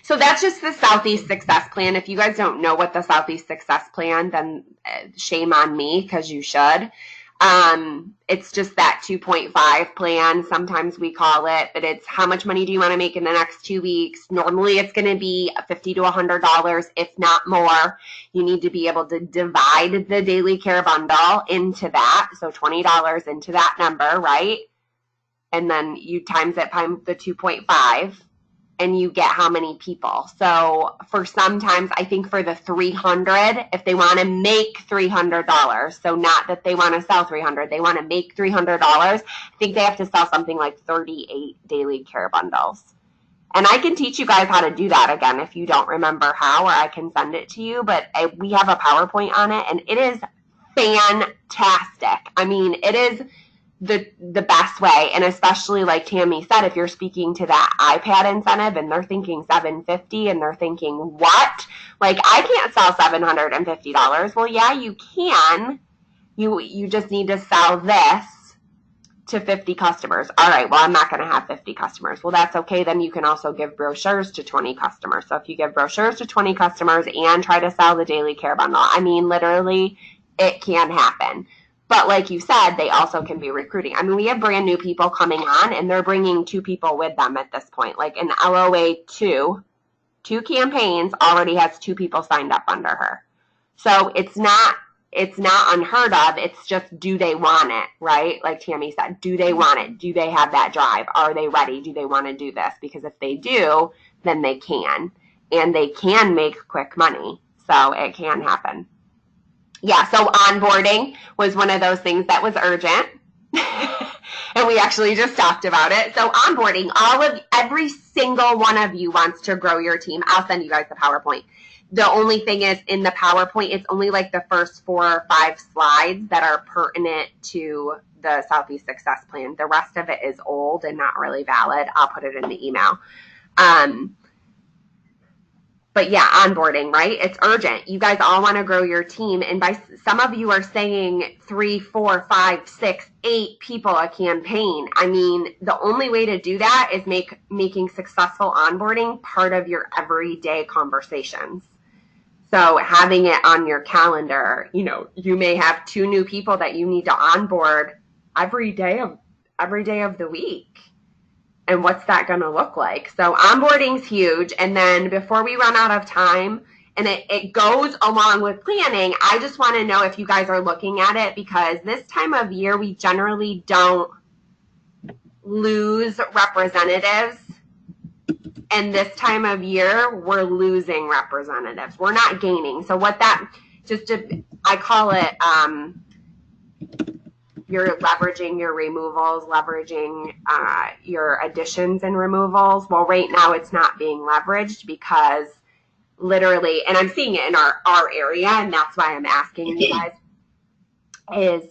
So that's just the Southeast Success Plan. If you guys don't know what the Southeast Success Plan, then shame on me, because you should. It's just that 2.5 plan, sometimes we call it, but it's how much money do you want to make in the next 2 weeks. Normally it's going to be $50 to $100, if not more. You need to be able to divide the daily care bundle into that, so $20 into that number, right? And then you times it by the 2.5. and you get how many people. So for sometimes, I think for the 300, if they want to make $300, so not that they want to sell 300, they want to make $300, I think they have to sell something like 38 daily care bundles. And I can teach you guys how to do that again if you don't remember how, or I can send it to you, but we have a PowerPoint on it, and it is fantastic. It is the best way, and especially like Tammy said, if you're speaking to that iPad incentive and they're thinking $750 and they're thinking, what? Like, I can't sell $750. Well, yeah, you can. You just need to sell this to 50 customers. All right, well, I'm not going to have 50 customers. Well, that's okay. Then you can also give brochures to 20 customers. So if you give brochures to 20 customers and try to sell the daily care bundle, literally, it can happen. But like you said, they also can be recruiting. We have brand new people coming on, and they're bringing 2 people with them at this point. Like an LOA 2 campaigns already has 2 people signed up under her. So it's not unheard of. It's just, do they want it, right? Like Tammy said, do they want it? Do they have that drive? Are they ready? Do they want to do this? Because if they do, then they can. And they can make quick money. So it can happen. Yeah, so onboarding was one of those things that was urgent. and we actually just talked about it. So onboarding, every single one of you wants to grow your team. I'll send you guys the PowerPoint. The only thing is in the PowerPoint, it's only like the first 4 or 5 slides that are pertinent to the Southeast Success Plan. The rest of it is old and not really valid. I'll put it in the email. But yeah, onboarding, right? It's urgent. You guys all want to grow your team. And by some of you are saying 3, 4, 5, 6, 8 people a campaign. I mean, the only way to do that is making successful onboarding part of your everyday conversations. So having it on your calendar, you may have 2 new people that you need to onboard every day of the week. And what's that going to look like? So onboarding's huge. And then before we run out of time, and it goes along with planning, I just want to know if you guys are looking at it, because this time of year, we generally don't lose representatives. And this time of year, we're losing representatives. We're not gaining. So I call it, you're leveraging your removals, leveraging your additions and removals. Well, right now it's not being leveraged because literally, and I'm seeing it in our area, and that's why I'm asking you guys,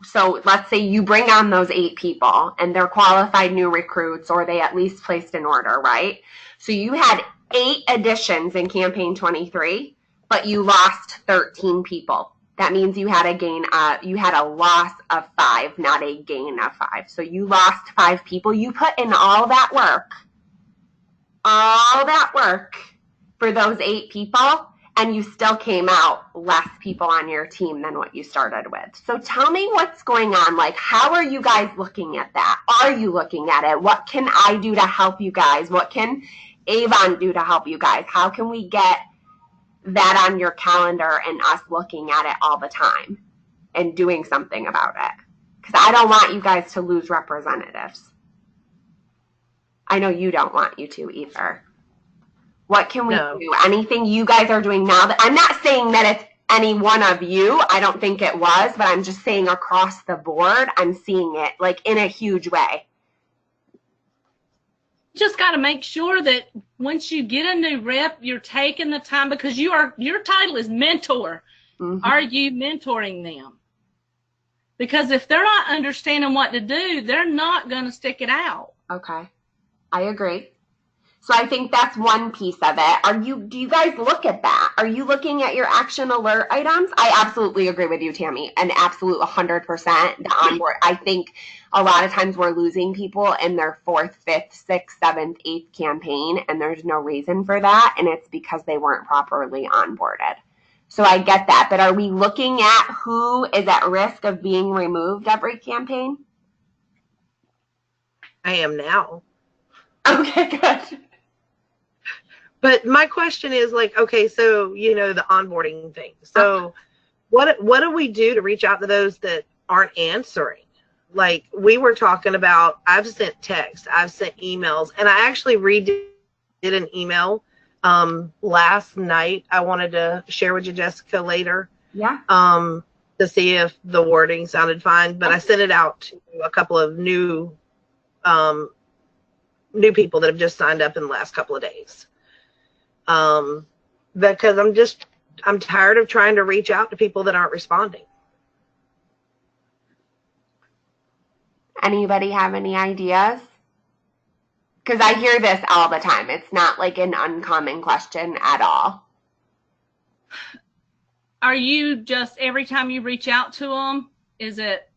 so let's say you bring on those 8 people and they're qualified new recruits, or they at least placed an order, right? So you had 8 additions in campaign 23, but you lost 13 people. That means you had a loss of 5, not a gain of 5. So you lost 5 people. You put in all that work for those 8 people, and you still came out less people on your team than what you started with. So tell me what's going on. Like, how are you guys looking at that? Are you looking at it? What can I do to help you guys? What can Avon do to help you guys? How can we get that on your calendar and us looking at it all the time and doing something about it? Because I don't want you guys to lose representatives. I know you don't want you to either. What can we do? Anything you guys are doing now? That I'm not saying that it's any one of you. I don't think it was, but I'm just saying across the board, I'm seeing it like in a huge way. Just got to make sure that once you get a new rep, you're taking the time, because your title is mentor. Mm-hmm. Are you mentoring them? Because if they're not understanding what to do, they're not going to stick it out. Okay. I agree. So I think that's one piece of it. Do you guys look at that? Are you looking at your action alert items? I absolutely agree with you, Tammy. An absolute 100%. The onboard. I think a lot of times we're losing people in their 4th, 5th, 6th, 7th, 8th campaign, and there's no reason for that, and it's because they weren't properly onboarded. So I get that, but are we looking at who is at risk of being removed every campaign? I am now. Okay, good. But my question is, like, okay, so, the onboarding thing. So what do we do to reach out to those that aren't answering? Like, we were talking about, I've sent texts, I've sent emails, and I actually redid an email last night. I wanted to share with you, Jessica, later. Yeah. To see if the wording sounded fine, but I sent it out to a couple of new people that have just signed up in the last couple of days. Because I'm tired of trying to reach out to people that aren't responding. Anybody have any ideas? Because I hear this all the time. It's not like an uncommon question at all. Are you just, every time you reach out to them, is it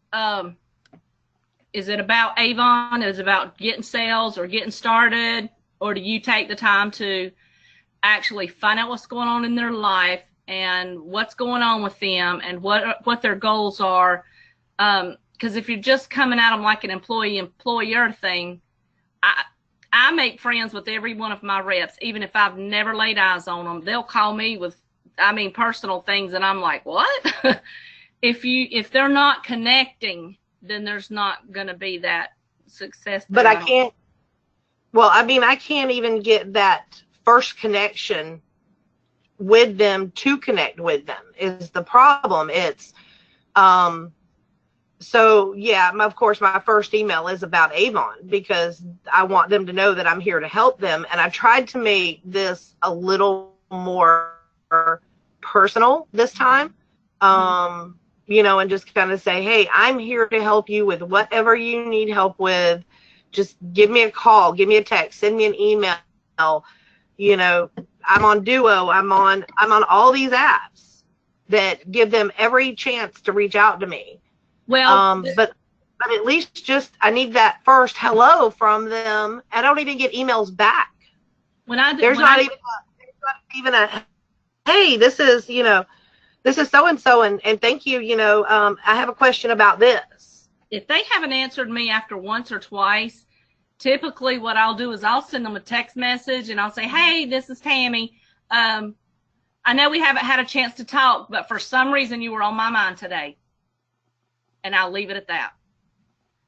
about Avon? Is it about getting sales or getting started? Or do you take the time to actually find out what's going on in their life and what's going on with them and what their goals are? Because if you're just coming at them like an employer thing, I make friends with every one of my reps, even if I've never laid eyes on them. They'll call me with, personal things, and I'm like, what? If they're not connecting, then there's not going to be that success. But I can't even get that first connection with them to connect with them is the problem. It's So yeah, of course, my first email is about Avon because I want them to know that I'm here to help them. And I tried to make this a little more personal this time. You know, and just kind of say, hey, I'm here to help you with whatever you need help with. Just give me a call, give me a text, send me an email. You know, I'm on Duo, I'm on all these apps that give them every chance to reach out to me. Well, But at least just I need that first hello from them. I don't even get emails back. There's not even a hey, this is, you know, this is so and so, and thank you. You know, I have a question about this. If they haven't answered me after once or twice, typically what I'll do is I'll send them a text message and I'll say, hey, this is Tammy. I know we haven't had a chance to talk, but for some reason you were on my mind today. And I'll leave it at that.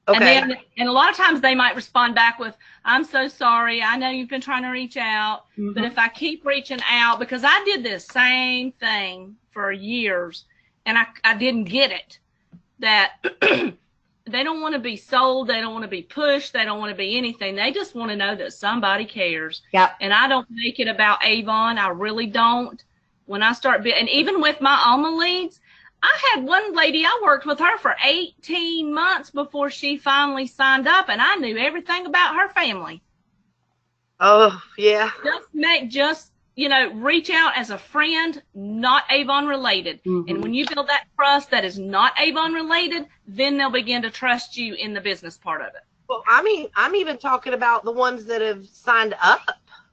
Okay. And a lot of times they might respond back with, I'm so sorry. I know you've been trying to reach out, but if I keep reaching out, because I did this same thing for years and I didn't get it, that they don't want to be sold. They don't want to be pushed. They don't want to be anything. They just want to know that somebody cares. Yep. And I don't make it about Avon. I really don't. When I start, and even with my Alma leads, I had one lady, I worked with her for 18 months before she finally signed up, and I knew everything about her family. Oh, yeah. Just, you know, reach out as a friend, not Avon related. And when you build that trust that is not Avon related, then they'll begin to trust you in the business part of it. Well, I mean, I'm even talking about the ones that have signed up.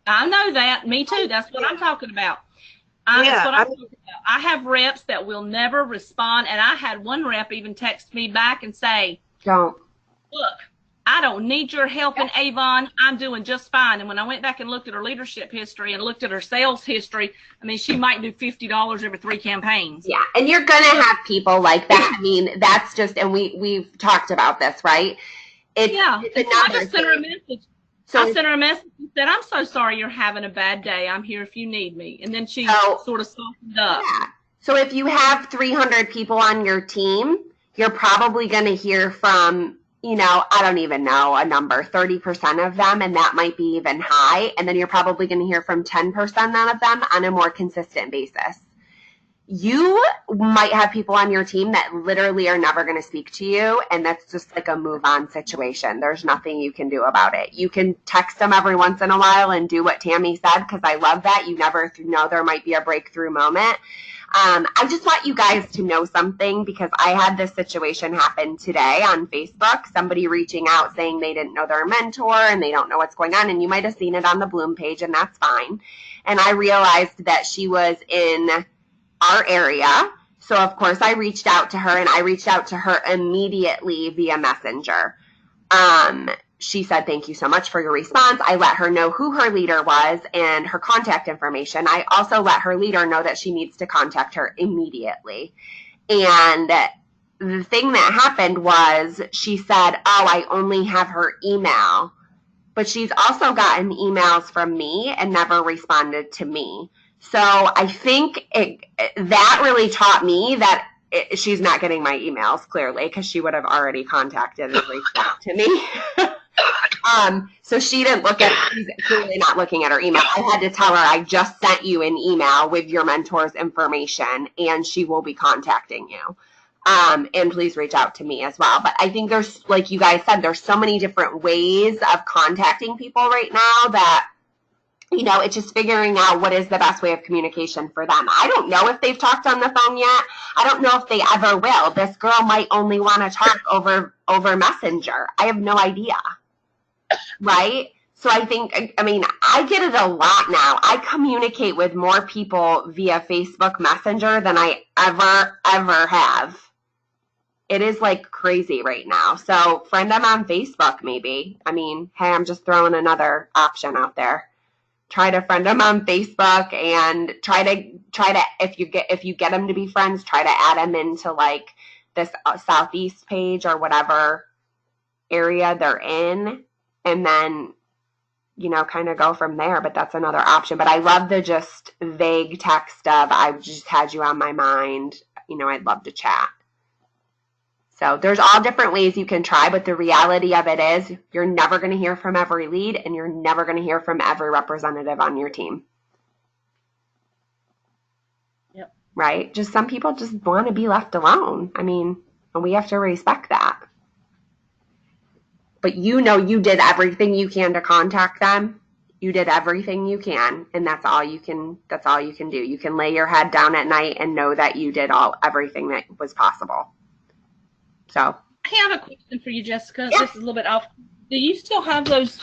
I know that. Me too. That's what I'm talking about. That's what I'm talking about. I have reps that will never respond, and I had one rep even text me back and say, Don't. look, I don't need your help in Avon. I'm doing just fine. And when I went back and looked at her leadership history and looked at her sales history, I mean, she might do $50 every 3 campaigns. Yeah, and you're going to have people like that. I mean, that's just, and we've talked about this, right? It's I just sent her a message. I sent her a message and said, I'm so sorry you're having a bad day. I'm here if you need me. And then she sort of softened up. Yeah. So if you have 300 people on your team, you're probably going to hear from, you know, I don't even know a number, 30% of them, and that might be even high. And then you're probably going to hear from 10% of them on a more consistent basis. You might have people on your team that literally are never going to speak to you, and that's just like a move on situation. There's nothing you can do about it. You can text them every once in a while and do what Tammy said, because I love that. You never know, there might be a breakthrough moment. I just want you guys to know something, because I had this situation happen today on Facebook, somebody reaching out saying they didn't know their mentor and they don't know what's going on, and you might have seen it on the Bloom page, and that's fine. And I realized that she was in our area. So of course I reached out to her, and I reached out to her immediately via Messenger. She said, thank you so much for your response. I let her know who her leader was and her contact information. I also let her leader know that she needs to contact her immediately. And the thing that happened was she said, oh, I only have her email. But she's also gotten emails from me and never responded to me. So I think that really taught me that she's not getting my emails, clearly, because she would have already contacted and reached out to me. So she didn't look at, she's clearly not looking at her email. I had to tell her, I just sent you an email with your mentor's information, and she will be contacting you. And please reach out to me as well. But I think there's, like you guys said, there's so many different ways of contacting people right now that, you know, it's just figuring out what is the best way of communication for them. I don't know if they've talked on the phone yet. I don't know if they ever will. This girl might only want to talk over Messenger. I have no idea. Right? So I think, I mean, I get it a lot now. I communicate with more people via Facebook Messenger than I ever have. It is like crazy right now. So friend them on Facebook maybe. I mean, hey, I'm just throwing another option out there. Try to friend them on Facebook, and try to if you get them to be friends, try to add them into like this Southeast page or whatever area they're in, and then, you know, kind of go from there. But that's another option. But I love the just vague text of, I've just had you on my mind, you know, I'd love to chat. So there's all different ways you can try, but the reality of it is you're never going to hear from every lead and you're never going to hear from every representative on your team. Yep. Right? Just some people just want to be left alone. I mean, and we have to respect that. But you know you did everything you can to contact them. You did everything you can, and that's all you can do. You can lay your head down at night and know that you did everything that was possible. So I have a question for you, Jessica. Yeah. This is a little bit off. Do you still have those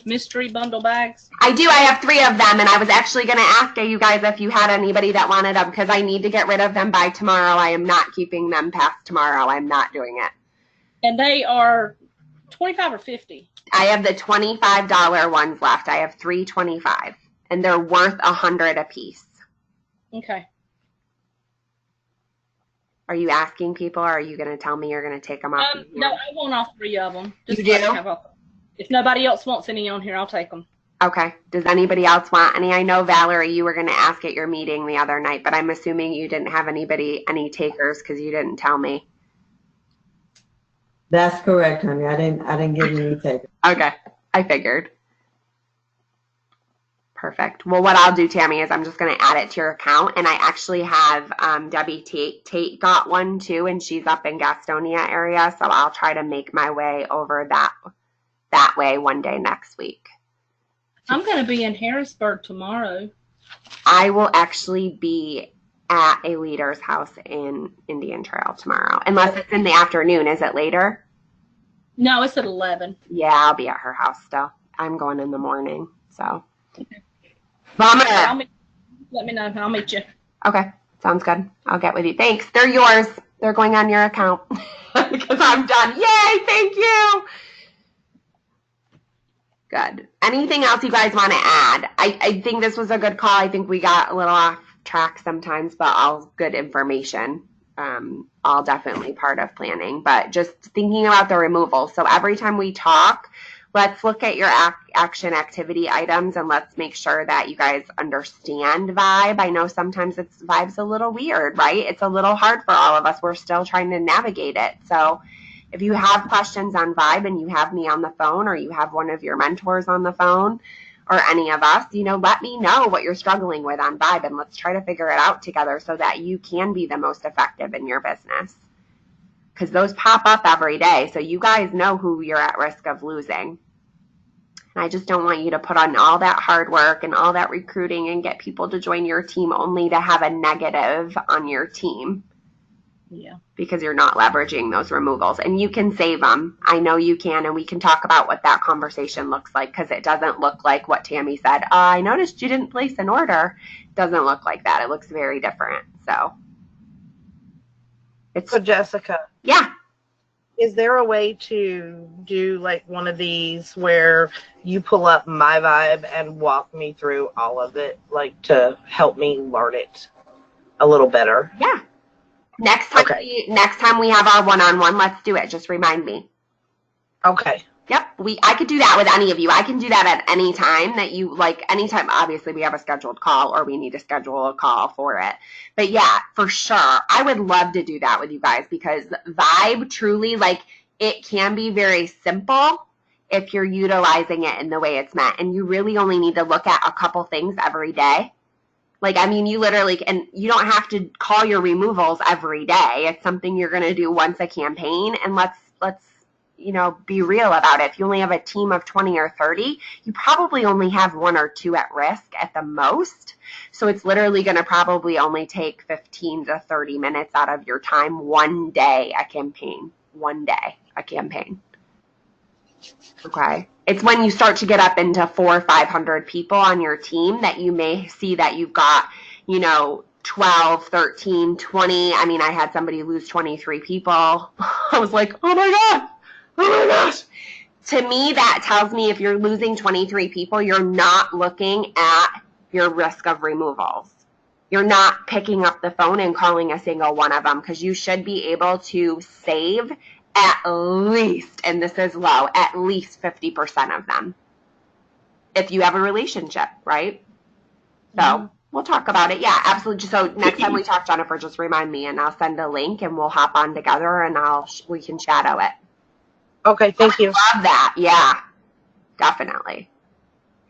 mystery bundle bags? I do. I have 3 of them, and I was actually going to ask you guys if you had anybody that wanted them because I need to get rid of them by tomorrow. I am not keeping them past tomorrow. I'm not doing it. And they are $25 or $50? I have the $25 ones left. I have 3 $25, and they're worth $100 a piece. Okay. Are you asking people, or are you going to tell me you're going to take them off? No, I want all 3 of them. You do? If nobody else wants any on here, I'll take them. Okay. Does anybody else want any? I know, Valerie, you were going to ask at your meeting the other night, but I'm assuming you didn't have any takers because you didn't tell me. That's correct, honey. I didn't give you any takers. Okay. I figured. Perfect. Well, what I'll do, Tammy, is I'm just going to add it to your account, and I actually have Debbie Tate got one too, and she's up in Gastonia area, so I'll try to make my way over that way one day next week. I'm going to be in Harrisburg tomorrow. I will actually be at a leader's house in Indian Trail tomorrow, unless it's in the afternoon. Is it later? No, it's at 11. Yeah, I'll be at her house still. I'm going in the morning, so. Bummer. Let me know. I'll meet you. Okay, sounds good. I'll get with you. Thanks. They're yours. They're going on your account because I'm done. Yay, thank you. Good. Anything else you guys want to add? I think this was a good call. I think we got a little off track sometimes, but all good information. All definitely part of planning, but just thinking about the removal. So every time we talk, let's look at your action activity items and let's make sure that you guys understand Vibe. I know sometimes Vibe's a little weird, right? It's a little hard for all of us. We're still trying to navigate it. So if you have questions on Vibe and you have me on the phone or you have one of your mentors on the phone or any of us, let me know what you're struggling with on Vibe and let's try to figure it out together so that you can be the most effective in your business. Because those pop up every day. So you guys know who you're at risk of losing. And I just don't want you to put on all that hard work and all that recruiting and get people to join your team only to have a negative on your team. Yeah. Because you're not leveraging those removals. And you can save them. I know you can. And we can talk about what that conversation looks like because it doesn't look like what Tammy said. I noticed you didn't place an order. It doesn't look like that. It looks very different. So Jessica. Yeah. Is there a way to do like one of these where you pull up my Vibe and walk me through all of it, like to help me learn it a little better? Yeah. Next time we have our one-on-one, let's do it. Just remind me. Okay. Yep. I could do that with any of you. I can do that at any time that you like. Anytime, obviously, we have a scheduled call or we need to schedule a call for it. But yeah, for sure. I would love to do that with you guys because Vibe truly, it can be very simple if you're utilizing it in the way it's meant. And you really only need to look at a couple things every day. You literally, and you don't have to call your removals every day. It's something you're going to do once a campaign. And let's be real about it. If you only have a team of 20 or 30, you probably only have 1 or 2 at risk at the most. So it's literally going to probably only take 15 to 30 minutes out of your time one day a campaign. Okay. It's when you start to get up into 400 or 500 people on your team that you may see that you've got, 12, 13, 20. I mean, I had somebody lose 23 people. I was like, oh my gosh. To me, that tells me if you're losing 23 people, you're not looking at your risk of removals. You're not picking up the phone and calling a single one of them because you should be able to save at least, and this is low, at least 50% of them if you have a relationship, right? So We'll talk about it. Yeah, absolutely. So next time we talk, Jennifer, just remind me and I'll send a link and we'll hop on together and we can shadow it. Okay, thank you. Love that. Yeah, definitely.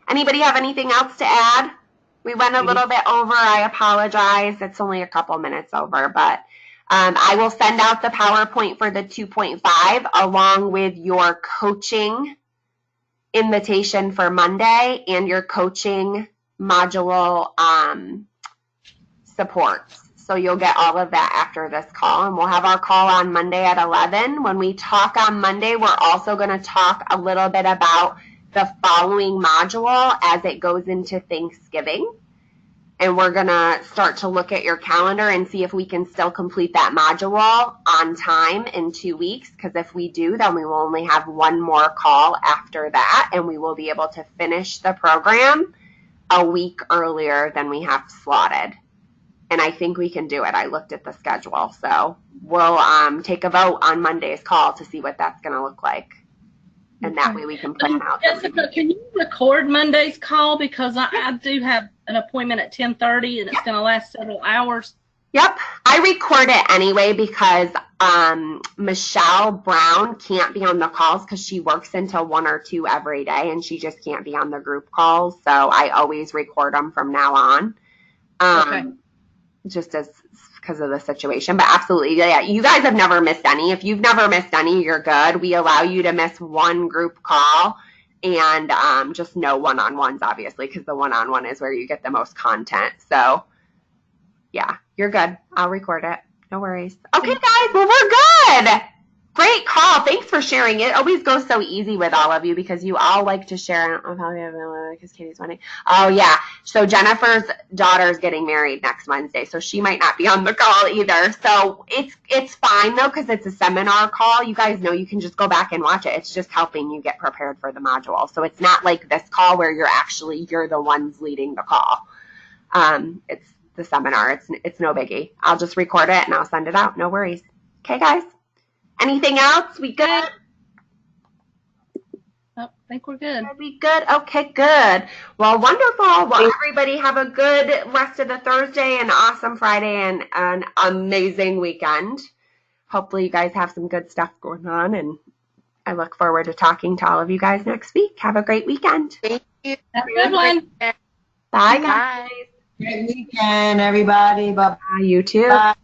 Anybody have anything else to add? We went a little bit over. I apologize. It's only a couple minutes over, but I will send out the PowerPoint for the 2.5 along with your coaching invitation for Monday and your coaching module supports. So you'll get all of that after this call, and we'll have our call on Monday at 11. When we talk on Monday, we're also going to talk a little bit about the following module as it goes into Thanksgiving. And we're going to start to look at your calendar and see if we can still complete that module on time in 2 weeks. Because if we do, then we will only have one more call after that, and we will be able to finish the program a week earlier than we have slotted. And I think we can do it. I looked at the schedule. So we'll take a vote on Monday's call to see what that's going to look like. And that way we can plan out. Jessica, can you record Monday's call? Because I do have an appointment at 10:30 and it's going to last several hours. Yep. I record it anyway because Michelle Brown can't be on the calls because she works until 1 or 2 every day and she just can't be on the group calls. So I always record them from now on. Okay. Just as because of the situation, but absolutely, yeah. You guys have never missed any. If you've never missed any, you're good. We allow you to miss one group call and just no one-on-ones, obviously, because the one-on-one is where you get the most content. So, yeah, you're good. I'll record it. No worries. Okay, guys. Well, we're good. Great call. Thanks for sharing. It always goes so easy with all of you because you all like to share. I don't know how because Katie's wanting. Oh, yeah. So Jennifer's daughter is getting married next Wednesday, so she might not be on the call either. So it's fine, though, because it's a seminar call. You guys know you can just go back and watch it. It's just helping you get prepared for the module. So it's not like this call where you're the ones leading the call. It's the seminar. It's no biggie. I'll just record it, and I'll send it out. No worries. Okay, guys? Anything else? We good? I think we're good. Are we good? Okay, good. Well, wonderful. Well, everybody have a good rest of the Thursday, an awesome Friday, and an amazing weekend. Hopefully you guys have some good stuff going on, and I look forward to talking to all of you guys next week. Have a great weekend. Thank you. Have a good one. Bye, guys. Great weekend, everybody. Bye. Bye, you too. bye.